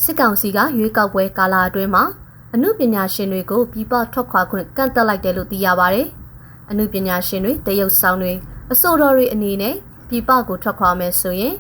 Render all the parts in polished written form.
စစ်ကောင်စီကရွေးကောက်ပွဲကာလအတွင်းမှာအမှုပညာရှင်တွေကိုပြည်ပထွက်ခွာခွင့်ကန့်သတ်လိုက်တယ်လို့သိရပါတယ်။အမှုပညာရှင်တွေတရုတ်ဆောင်တွေအဆိုတော်တွေအနေနဲ့ပြည်ပကိုထွက်ခွာမယ်ဆိုရင်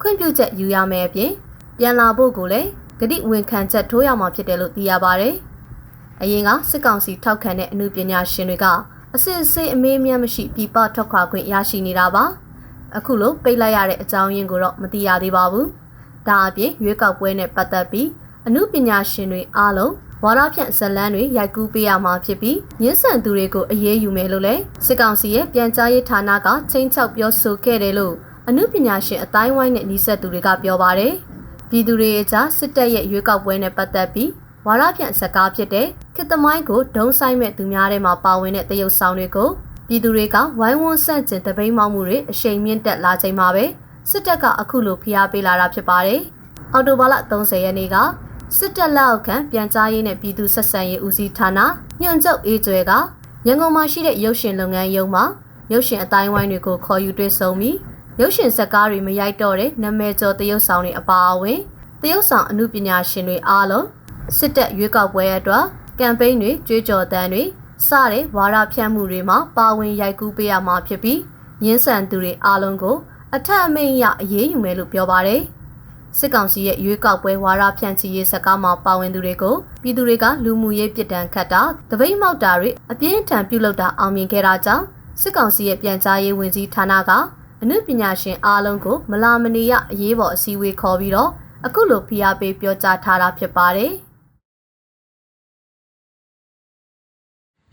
ခွင့်ပြုချက်ယူရမယ်အပြင်ပြန်လာဖို့ကိုလည်းဂတိဝန်ခံချက်ထိုးရမှာဖြစ်တယ်လို့သိရပါတယ်။အရင်ကစစ်ကောင်စီထောက်ခံတဲ့အမှုပညာရှင်တွေကအစစ်အဆေးအမေးမြတ်မရှိပြည်ပထွက်ခွာခွင့်ရရှိနေတာပါ။အခုလိုပိတ်လိုက်ရတဲ့အကြောင်းရင်းကိုတော့မသိရသေးပါဘူး။ဒါအပြင်ရွေးကောက်ပွဲနဲ့ပတ်သက်ပြီးအမှုပညာရှင်တွေအားလုံးဝါဒဖြန့်ဇလန်းတွေရိုက်ကူးပေးရမှာဖြစ်ပြီးညှဉ်းဆန်သူတွေကိုအရေးယူမယ်လို့လည်းစစ်ကောင်စီရဲ့ပြန်ကြားရေးဌာနကချိန်ချောက်ပြောဆိုခဲ့တယ်လို့အမှုပညာရှင်အတိုင်းဝိုင်းနဲ့နှိစက်သူတွေကပြောပါတယ်။ပြည်သူတွေအကြားစစ်တပ်ရဲ့ရွေးကောက်ပွဲနဲ့ပတ်သက်ပြီးဝါဒဖြန့်စကားဖြစ်တဲ့ခေတ်သမိုင်းကိုဒုံဆိုင်မဲ့သူများထဲမှာပါဝင်တဲ့တရုတ်ဆောင်တွေကိုပြည်သူတွေကဝိုင်းဝန်းဆန့်ကျင်တပိတ်မောက်မှုတွေအရှိန်မြင့်တက်လာချိန်မှာပဲစစ်တပ်ကအခုလိုဖိအားပေးလာတာဖြစ်ပါတယ်။အော်တိုဘာလ30ရက်နေ့ကစစ်တပ်လက်အောက်ခံပြန်ကြားရေးနဲ့ပြည်သူဆက်ဆံရေးဦးစီးဌာနညွှန်ချုပ်အေးကျွဲကရန်ကုန်မှာရှိတဲ့ရုပ်ရှင်လုပ်ငန်းရုံမှာရုပ်ရှင်အတိုင်းဝိုင်းတွေကိုခေါ်ယူတွေ့ဆုံပြီးရုပ်ရှင်ဇာတ်ကားတွေမရိုက်တော့တဲ့နာမည်ကျော်တရုတ်ဆောင်တွေအပါအဝင်တရုတ်ဆောင်အမှုပညာရှင်တွေအားလုံးစစ်တပ်ရွေးကောက်ပွဲအတွက်ကမ်ပိန်းတွေကြွေးကြော်တမ်းတွေစတဲ့ဝါဒဖြန့်မှုတွေမှာပါဝင်ရိုက်ကူးပေးရမှာဖြစ်ပြီးညှဉ်းဆန်သူတွေအားလုံးကိုအထက်အမိန့်အရအရေးယူမယ်လို့ပြောပါတယ်။စစ်ကောင်စီရဲ့ရွေးကောက်ပွဲဝါဒဖြန့်ချီရေးစကားမှာပါဝင်သူတွေကိုပြည်သူတွေကလူမှုရေးပြစ်ဒဏ်ခတ်တာတပိတ်မောက်တာတွေအပြင်းထန်ပြုလုပ်တာအောင်မြင်ခဲ့တာကြောင့်စစ်ကောင်စီရဲ့ပြန်ကြားရေးဝန်ကြီးဌာနကအမှုပညာရှင်အားလုံးကိုမလာမနေရအရေးပေါ်အစည်းအဝေးခေါ်ပြီးတော့အခုလိုဖိအားပေးပြောကြားထားတာဖြစ်ပါတယ်။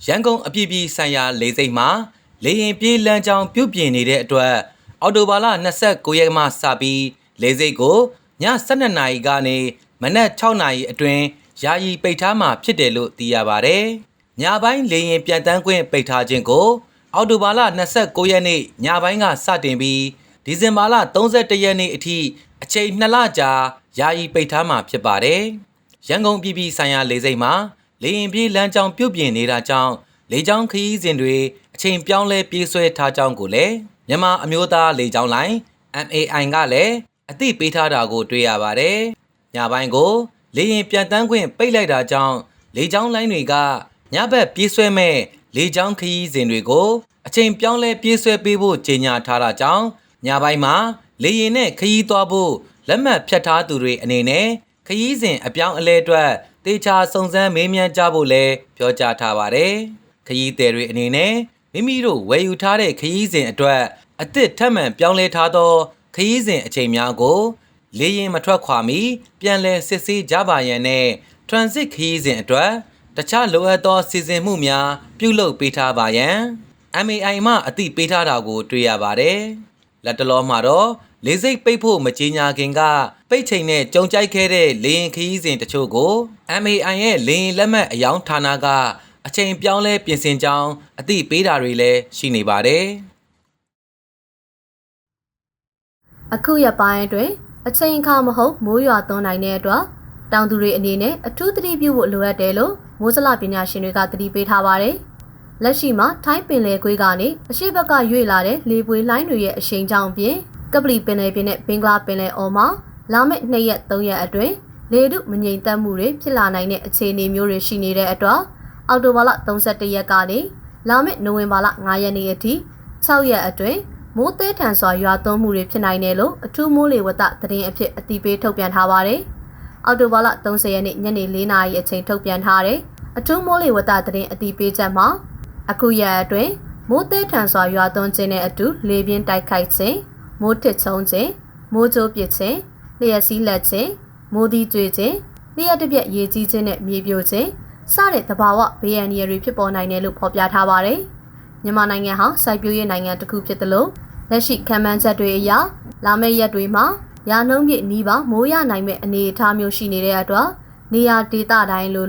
ရန်ကုန်အပြည်ပြည်ဆိုင်ရာလေဆိပ်မှာလေယာဉ်ပြေးလမ်းကြောင်းပြုပြင်နေတဲ့အတွက်အော်တိုဘာလ29ရက်မှစပြီးလေဆိပ်ကိုည12နာရီကနေမနက်6နာရီအတွင်းယာယီပိတ်ထားမှာဖြစ်တယ်လို့သိရပါတယ်။ညပိုင်းလေယာဉ်ပြန်တန်းခွင့်ပိတ်ထားခြင်းကိုအော်တိုဘာလ29ရက်နေ့ညပိုင်းကစတင်ပြီးဒီဇင်ဘာလ31ရက်နေ့အထိအချိန်2လကြာယာယီပိတ်ထားမှာဖြစ်ပါတယ်။ရန်ကုန်ပြည်ပြည်ဆိုင်ရာလေဆိပ်မှာလေယာဉ်ပြေးလမ်းကြောင်းပြုပြင်နေတာကြောင့်လေကြောင်းခရီးစဉ်တွေအချိန်ပြောင်းလဲပြေးဆွဲထားကြောင်းကိုလည်းမြန်မာအမျိုးသားလေကြောင်းလိုင်း MAI ကလည်းအသိပေးထားတာကိုတွေ့ရပါတယ်။ညပိုင်းကိုလေယာဉ်ပြန်တန်းခွင့်ပိတ်လိုက်တာကြောင့်လေကြောင်းလိုင်းတွေကညဘက်ပြေးဆွဲမဲ့လေကြောင်းခရီးစဉ်တွေကိုအချိန်ပြောင်းလဲပြေးဆွဲပေးဖို့ကြေညာထားတာကြောင့်ညပိုင်းမှာလေယာဉ်နဲ့ခရီးသွားဖို့လက်မှတ်ဖြတ်ထားသူတွေအနေနဲ့ခရီးစဉ်အပြောင်းအလဲအတွက်တေချာစုံစမ်းမေးမြန်းကြဖို့လည်းပြောကြားထားပါတယ်။ခရီးသည်တွေအနေနဲ့မိမိတို့ဝယ်ယူထားတဲ့ခရီးစဉ်အတွက်အသစ်ထပ်မံပြောင်းလဲထားသောခရီးစဉ်အချိန်များကိုလေယာဉ်မထွက်ခွာမီပြန်လည်စစ်ဆေးကြပါရန်နဲ့ transit ခရီးစဉ်အတွက်တခြားလိုအပ်သောစီစဉ်မှုများပြုလုပ်ပေးထားပါရန် MAI မှအသိပေးထားတာကိုတွေ့ရပါတယ်။လက်တလောမှာတော့လေဆိပ်ပိတ်ဖို့မကြေညာခင်ကပိတ်ချိန်နဲ့ကြုံကြိုက်ခဲ့တဲ့လေယာဉ်ခရီးစဉ်တချို့ကို MAI ရဲ့လေယာဉ်လက်မှတ်အယောင်ဌာနကအချိန်ပြောင်းလဲပြင်ဆင်ကြောင်းအသိပေးတာတွေလည်းရှိနေပါတယ်။အခုရပိုင်းအတွင်းအချိန်အခါမဟုတ်မိုးရွာသွန်းနိုင်တဲ့အတွက်တောင်သူတွေအနေနဲ့အထူးသတိပြုဖို့လိုအပ်တယ်လို့မိုးစလပညာရှင်တွေကသတိပေးထားပါတယ်။လက်ရှိမှာထိုင်းပင်လယ်ကွေးကနေအရှေ့ဘက်ကရွေ့လာတဲ့လေပွေလှိုင်းတွေရဲ့အရှိန်ကြောင့်ပြင်ကပလီပင်လယ်ပြင်နဲ့ဘင်္ဂလားပင်လယ်အော်မှာလာမယ့်2ရက်3ရက်အတွင်းလေထုမငြိမ်သက်မှုတွေဖြစ်လာနိုင်တဲ့အခြေအနေမျိုးတွေရှိနေတဲ့အတွက်အောက်တိုဘာလ31ရက်ကနေလာမယ့်နိုဝင်ဘာလ9ရက်နေ့အထိ6ရက်အတွင်းမိုးသေးထန်စွာရွာသွန်းမှုတွေဖြစ်နိုင်တယ်လို့အထူးမိုးလေဝသသတင်းအဖြစ်အသိပေးထုတ်ပြန်ထားပါတယ်။အောက်တိုဘာလ30ရက်နေ့ညနေ4နာရီအချိန်ထုတ်ပြန်ထားတဲ့အထူးမိုးလေဝသသတင်းအသိပေးချက်မှာအခုရက်အတွင်းမိုးသေးထန်စွာရွာသွန်းခြင်းနဲ့အတူလေပြင်းတိုက်ခိုက်ခြင်းမိုးထစ်ချုံခြင်းမိုးကြိုးပစ်ခြင်းလျှက်စီးလက်ခြင်းမိုးသီးကျွေခြင်းလျှက်တစ်ပြက်ရေကြီးခြင်းနဲ့မြေပြိုခြင်းစတဲ့သဘာဝဘေးအန္တရာယ်တွေဖြစ်ပေါ်နိုင်တယ်လို့ဖော်ပြထားပါတယ်။မြန်မာနိုင်ငံဟာစိုက်ပျိုးရေးနိုင်ငံတစ်ခုဖြစ်သလိုလက်ရှိခံမှန်းချက်တွေအရလာမယ့်ရက်တွေမှာရာနှုန်းပြည့်နီးပါမိုးရနိုင်မဲ့အနေအထားမျိုးရှိနေတဲ့အတွက်နေရာဒေသတိုင်းလိ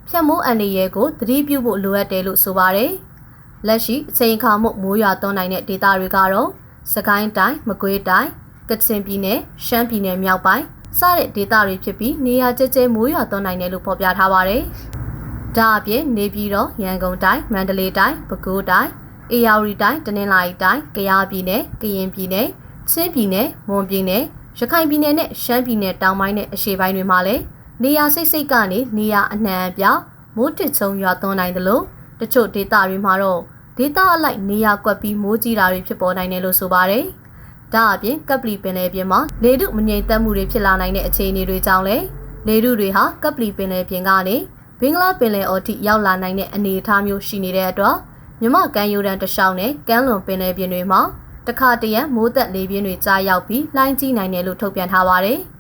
ုဖြတ်မိုးအန္တရာယ်ကိုသတိပြုဖို့လိုအပ်တယ်လို့ဆိုပါတယ်။လက်ရှိအချိန်အခါမှုမိုးရွာသွန်းနိုင်တဲ့ဒေသတွေကတော့စကိုင်းတိုင်းမကွေးတိုင်းကချင်ပြည်နယ်ရှမ်းပြည်နယ်မြောက်ပိုင်းစတဲ့ဒေသတွေဖြစ်ပြီးနေရာကျကျမိုးရွာသွန်းနိုင်တယ်လို့ဖော်ပြထားပါတယ်။ဒါအပြင်နေပြည်တော်ရန်ကုန်တိုင်းမန္တလေးတိုင်းပဲခူးတိုင်းအေရဝတီတိုင်းတနင်္လာရီတိုင်းကယားပြည်နယ်ကရင်ပြည်နယ်ချင်းပြည်နယ်မွန်ပြည်နယ်ရခိုင်ပြည်နယ်နဲ့ရှမ်းပြည်နယ်တောင်ပိုင်းနဲ့အရှေ့ပိုင်းတွေမှာလည်း နေရာစိတ်ကနေနေရာအနှံ့အပြားမိုးတစ်ချုံရွာသွန်းနိုင်တယ်လို့တချို့ဒေသတွေမှာတော့ဒေသအလိုက်နေရာကွက်ပြီးမိုးကြီးတာတွေဖြစ်ပေါ်နိုင်တယ်လို့ဆိုပါတယ်။ဒါအပြင်ကပလီပင်လယ်ပြင်မှာလေထုမငြိမ်သက်မှုတွေဖြစ်လာနိုင်တဲ့အခြေအနေတွေကြောင့်လည်းလေထုတွေဟာကပလီပင်လယ်ပြင်ကနေဘင်္ဂလားပင်လယ်အော်ထိရောက်လာနိုင်တဲ့အနေအထားမျိုးရှိနေတဲ့အတွက်မြမကမ်းရိုးတန်းတစ်လျှောက်နဲ့ကမ်းလွန်ပင်လယ်ပြင်တွေမှာတခါတရံမိုးသက်လေပြင်းတွေကြားရောက်ပြီးလှိုင်းကြီးနိုင်တယ်လို့ထုတ်ပြန်ထားပါတယ်။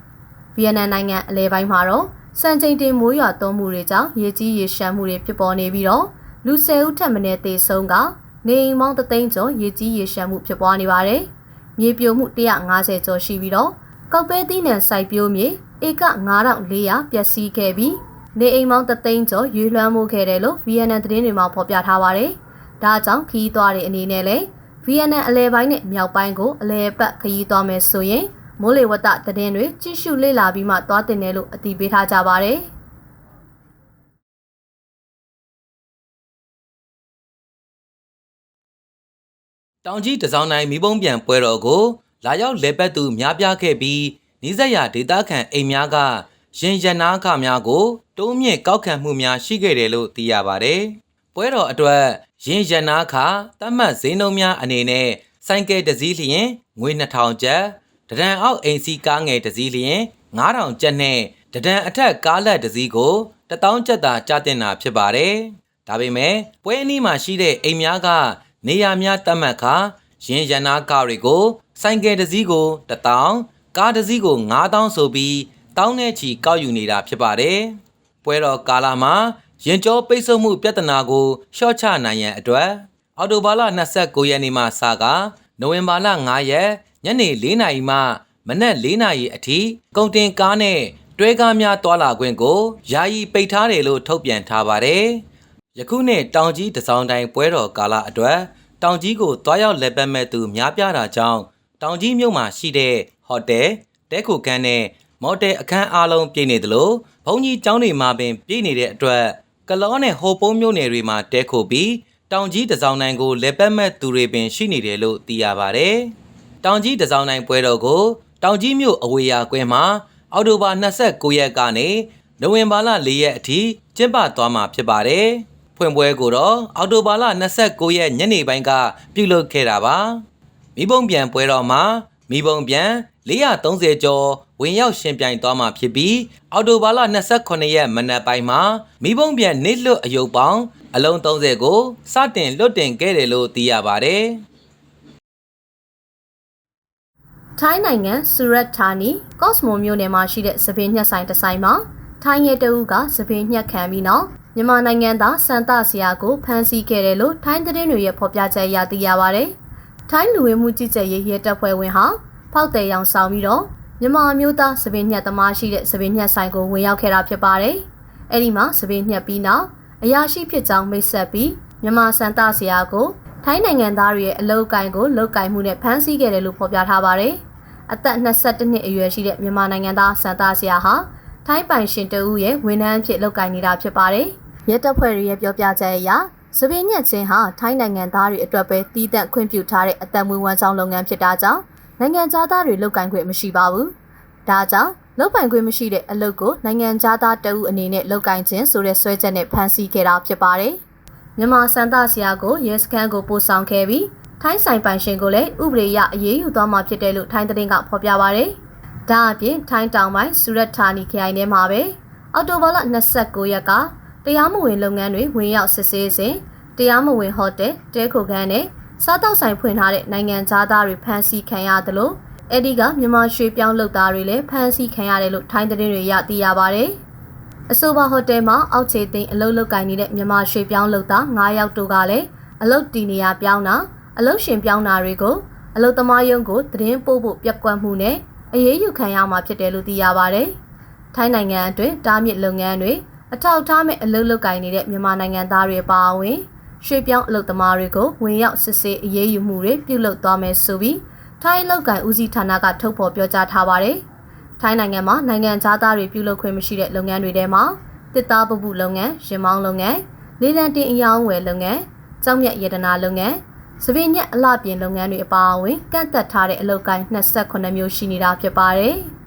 ဗီယက်နမ်နိုင်ငံအလဲပိုင်းမှာတော့စံချိန်တင်မိုးရွာသွန်းမှုတွေကြောင့်ရေကြီးရေရှမ်းမှုတွေဖြစ်ပေါ်နေပြီးတော့လူ10ဦးထက်မနည်းသေဆုံးကနေအိမ်ပေါင်း3သိန်းကျော်ရေကြီးရေရှမ်းမှုဖြစ်ပွားနေပါတယ်။မြေပြိုမှု150ကျော်ရှိပြီးတော့ကောက်ပဲသီးနှံစိုက်ပျိုးမြေဧက9400ပျက်စီးခဲ့ပြီးနေအိမ်ပေါင်း3သိန်းကျော်ရွေးလွှမ်းမှုခဲ့တယ်လို့ဗီယက်နမ်သတင်းတွေမှာဖော်ပြထားပါတယ်။ဒါကြောင့်ခီးသွားတဲ့အနေနဲ့လည်းဗီယက်နမ်အလဲပိုင်းနဲ့မြောက်ပိုင်းကိုအလဲပတ်ခရီးသွားမယ်ဆိုရင်မိုးလေဝသသတင်းတွေကြည့်ရှုလေ့လာပြီးမှသွားတင်တယ်လို့အတည်ပြုထားကြပါတယ်။တောင်ကြီးတစောင်းတိုင်းမိဘုံပြန်ပွဲတော်ကိုလာရောက်လဲပတ်သူများပြားခဲ့ပြီးနီးစပ်ရာဒေသခံအိမ်များကရင်ရနာခများကိုတိုးမြင့်ကောက်ခံမှုများရှိခဲ့တယ်လို့သိရပါတယ်။ပွဲတော်အတွက်ရင်ရနာခတတ်မှတ်ဈေးနှုန်းများအနေနဲ့ဆိုင်ကယ်တစ်စီးလျင်ငွေ2000ကျပ်တဒံအောက်အိမ်စီးကားငယ်တစ်စီးလျင်9000ကျပ်နဲ့တဒံအထက်ကားလက်တစ်စီးကို1000ကျပ်သာကျတင်တာဖြစ်ပါတယ်။ဒါပေမဲ့ပွဲအနီးမှာရှိတဲ့အိမ်များကနေရာများတတ်မှတ်ခါရင်ရနာကားတွေကိုဆိုင်ကယ်တစ်စီးကို1000ကားတစ်စီးကို9000ဆိုပြီးတောင်းနဲ့ချီကောက်ယူနေတာဖြစ်ပါတယ်။ပွဲတော်ကာလမှာရင်ကျော်ပိတ်ဆို့မှုပြဿနာကိုလျှော့ချနိုင်ရန်အတွက်အော်တိုဘာလ29ရက်နေ့မှစကနိုဝင်ဘာလ9ရက်ညနေ4နာရီမှမနက်4နာရီအထိကုန်တင်ကားနဲ့တွဲကားများတွာလာခွင့်ကိုယာယီပိတ်ထားတယ်လို့ထုတ်ပြန်ထားပါတယ်။ယခုနှစ်တောင်ကြီးတစောင်းတိုင်းပွဲတော်ကာလအတွက်တောင်ကြီးကိုတွားရောက်လက်ပတ်မဲ့သူများပြားတာကြောင့်တောင်ကြီးမြို့မှာရှိတဲ့ဟိုတယ်တဲခိုခန်းနဲ့မော်တယ်အခန်းအားလုံးပြည့်နေသလိုဘုံကြီးကျောင်းတွေမှာပင်ပြည့်နေတဲ့အတွက်ကလောနဲ့ဟိုပုံးမြို့နယ်တွေမှာတဲခိုပြီးတောင်ကြီးတစောင်းတိုင်းကိုလက်ပတ်မဲ့သူတွေပင်ရှိနေတယ်လို့သိရပါတယ်။တောင်ကြီးတစောင်းတိုင်းပွဲတော်ကိုတောင်ကြီးမြို့အဝေးရာကွင်းမှာအောက်တိုဘာ29ရက်ကနေနိုဝင်ဘာလ4ရက်အထိကျင်းပသွားမှာဖြစ်ပါတယ်။ဖွင့်ပွဲကိုတော့အောက်တိုဘာလ29ရက်ညနေပိုင်းကပြုလုပ်ခဲ့တာပါ။မိဘုံပြန်ပွဲတော်မှာမိဘုံပြန်430ကျော်ဝင်ရောက်ရှင်ပြိုင်သွားမှာဖြစ်ပြီးအော်တိုဘာလ28ရက်မနက်ပိုင်းမှာမိဘုံပြန်နေလွတ်အယုတ်ပေါင်းအလုံး30ကိုစတင်လွတ်တင်ခဲ့တယ်လို့သိရပါတယ်။ထိုင်းနိုင်ငံဆူရတ်ဌာနီကော့စမိုမြို့နယ်မှာရှိတဲ့စပင်းညှက်ဆိုင်တစ်ဆိုင်မှာထိုင်းရဲတအုပ်ကစပင်းညှက်ခံပြီးနောက်မြန်မာနိုင်ငံသားစံတဆရာကိုဖမ်းဆီးခဲ့တယ်လို့ထိုင်းသတင်းတွေရဲ့ဖော်ပြချက်အရသိရပါတယ်။ထိုင်းလူဝင်မှုကြီးကြပ်ရေးရဲတပ်ဖွဲ့ဝင်ဟာဖောက်တယ်ရောင်ဆောင်ပြီးတော့မြန်မာမျိုးသားစပင်းညှက်သမားရှိတဲ့စပင်းညှက်ဆိုင်ကိုဝင်ရောက်ခဲ့တာဖြစ်ပါတယ်။အဲဒီမှာစပင်းညှက်ပြီးနောက်အရာရှိဖြစ်ကြောင်းမိတ်ဆက်ပြီးမြန်မာစံတဆရာကိုထိုင်းနိုင်ငံသားတွေရဲ့အလုပ်ကိုင်ကိုလုပ်ကိုင်မှုနဲ့ဖမ်းဆီးခဲ့တယ်လို့ဖော်ပြထားပါတယ်။အသက်22နှစ်အရွယ်ရှိတဲ့မြန်မာနိုင်ငံသားစံတဆရာဟာထိုင်းပိုင်ရှင်တဦးရဲ့ဝန်ထမ်းအဖြစ်လုပ်ကိုင်နေတာဖြစ်ပါတယ်။ရဲတပ်ဖွဲ့ရဲ့ပြောပြချက်အရစပင်းညှက်ချင်းဟာထိုင်းနိုင်ငံသားတွေအတွက်ပဲတည်တံ့ခွင့်ပြုထားတဲ့အသက်မွေးဝမ်းကြောင်းလုပ်ငန်းဖြစ်တာကြောင့်နိုင်ငံသားတွေလုပ်ကိုင်ခွင့်မရှိပါဘူး။ဒါကြောင့်လုပ်ပိုင်ခွင့်မရှိတဲ့အလုပ်ကိုနိုင်ငံသားတဦးအနေနဲ့လုပ်ကိုင်ခြင်းဆိုတဲ့ဆွဲချက်နဲ့ဖမ်းဆီးခဲ့တာဖြစ်ပါတယ်။မြန်မာစံတဆရာကိုရဲစခန်းကိုပို့ဆောင်ခဲ့ပြီးထိုင်းဆိုင်ပိုင်ရှင်ကိုလည်းဥပဒေအရအရေးယူသွားမှာဖြစ်တယ်လို့ထိုင်းသတင်းကဖော်ပြပါတယ်။ဒါအပြင်ထိုင်းတောင်ပိုင်းဆူရတ်ဌာနီခရိုင်ထဲမှာပဲအော်တိုဘာလ29ရက်ကတရားမဝင်လုပ်ငန်းတွေဝင်ရောက်စစ်ဆေးစဉ်တရားမဝင်ဟိုတယ်တဲခိုခန်းနဲ့စားတောက်ဆိုင်ဖွင့်ထားတဲ့နိုင်ငံသားတွေဖမ်းဆီးခံရသလိုအဲဒီကမြန်မာရွှေပြောင်းလုပ်သားတွေလည်းဖမ်းဆီးခံရတယ်လို့ထိုင်းသတင်းတွေရသိရပါတယ်။အဆိုပါဟိုတယ်မှာအောက်ခြေသိမ်းအလုပ်လုပ်ကိုင်နေတဲ့မြန်မာရွှေပြောင်းလုပ်သား9ယောက်တို့ကလည်းအလုပ်တီနေရပြောင်းတာအလုပ်ရှင်ပြောင်းတာတွေကိုအလုပ်သမားရုံးကိုသတင်းပို့ဖို့ပြက်ကွက်မှုနဲ့အရေးယူခံရမှာဖြစ်တယ်လို့သိရပါတယ်။ထိုင်းနိုင်ငံအတွင်းတားမြစ်လုပ်ငန်းတွေအထောက်အထားမဲ့အလုပ်လုပ်ကိုင်နေတဲ့မြန်မာနိုင်ငံသားတွေပါအဝင်ရွှေပြောင်းအလုပ်သမားတွေကိုဝင်ရောက်စစ်ဆေးအရေးယူမှုတွေပြုလုပ်သွားမယ်ဆိုပြီးထိုင်းလောက်ကိုင်ဦးစီးဌာနကထုတ်ဖော်ပြောကြားထားပါတယ်။ထိုင်းနိုင်ငံမှာနိုင်ငံသားတွေပြုလုပ်ခွင့်မရှိတဲ့လုပ်ငန်းတွေထဲမှာတစ်သားပုပုလုပ်ငန်း၊ရင်မောင်းလုပ်ငန်း၊လေးလံတင်အယောင်းဝယ်လုပ်ငန်း၊ကျောက်မြတ်ရတနာလုပ်ငန်း၊စပင်းညက်အလှပြင်လုပ်ငန်းတွေအပါအဝင်ကန့်သက်ထားတဲ့အလုပ်ကိုင်28မျိုးရှိနေတာဖြစ်ပါတယ်။